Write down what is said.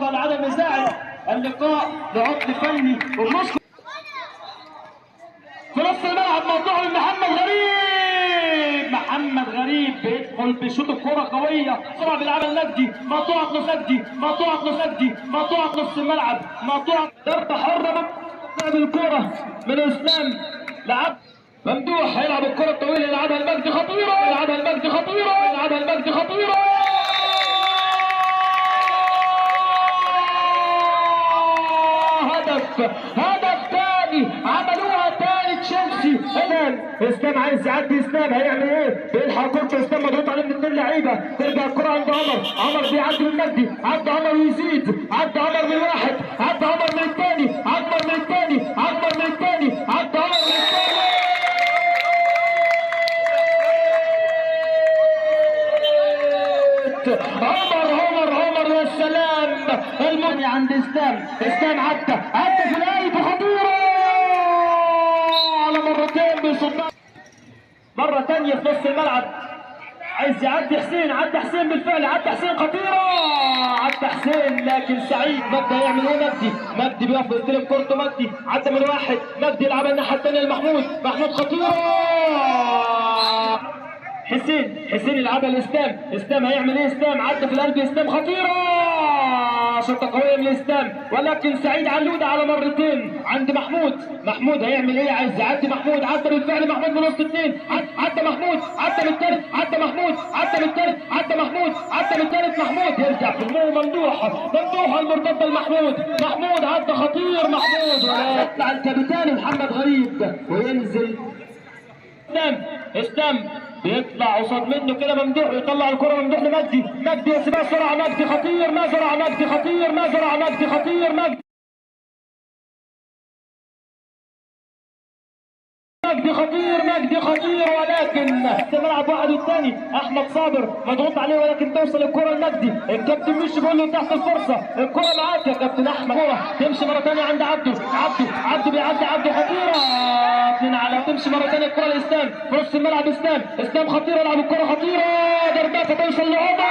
الاضافه لعدم ازاحه اللقاء لعطل فني وبنشكر في نص الملعب مقطوع من محمد غريب. محمد غريب بيدخل بيشوط الكرة قوية بسرعة بيلعبها المجدي، مقطوعة في نص مجدي، مقطوعة في نص مجدي، مقطوعة في نص الملعب، مقطوعة ضربة حرة لعب الكرة من اسلام لعب ممدوح هيلعب الكرة الطويلة يلعبها المجدي خطيرة، يلعبها المجدي خطيرة، يلعبها المجدي خطيرة. هدف تاني عملوها تاني تشيلسي. اسلام عايز يعدي، اسلام هيعمل ايه؟ بيلحق كورته اسلام مضغوط عليه من اثنين لعيبه، ترجع الكره عند عمر، عمر بيعدي من مجدي، عدى عمر ويزيد، عدى عمر من واحد، عدى عمر من الثاني، عدى من الثاني، عدى من الثاني، عدى عمر من الثاني. عمر يا سلام. المني عند اسلام، اسلام عدى في القلب خطيره على مرتين بيصدها. مره ثانيه في نص الملعب عايز يعدي حسين، عدى حسين بالفعل، عدى حسين خطيره، عدى حسين لكن سعيد مجدي هيعمل ايه؟ مجدي بيقف يستلم كورته، مجدي عدى من واحد، مجدي يلعبها الناحيه الثانيه لمحمود، محمود خطيره. حسين يلعبها لاسلام، اسلام هيعمل ايه؟ اسلام عدى في القلب، اسلام خطيره، شوطه قويه من اسلام ولكن سعيد علوده على مرتين عند محمود هيعمل ايه؟ عايز يعدي محمود، عدى بالفعل محمود من وسط اثنين، عدى محمود، عدى من الثالث، عدى محمود، عدى من الثالث، عدى محمود، عدى من الثالث، محمود يرجع في المو ممدوح المرتده لمحمود، عدى خطير محمود ويطلع الكابتن محمد غريب وينزل اسلام بيطلع قصاد منه كده ممدوح ويطلع الكره ممدوح لمجدي، مجدي يسيبها بسرعه، مجدي خطير، ما زرع مجدي خطير، ما زرع مجدي خطير، مجدي خطير ولكن في الملعب واحد والثاني احمد صابر مضغوط عليه ولكن توصل الكره لمجدي، الكابتن مش بيقول له تحت الفرصه، الكره معاك يا كابتن احمد، كره تمشي مره ثانيه عند عبده بيعدي عبده خطيره اثنين على، تمشي مره ثانيه الكره لاسلام في نص الملعب، اسلام خطيره، يلعب الكره خطيره ضربات توصل لعمر.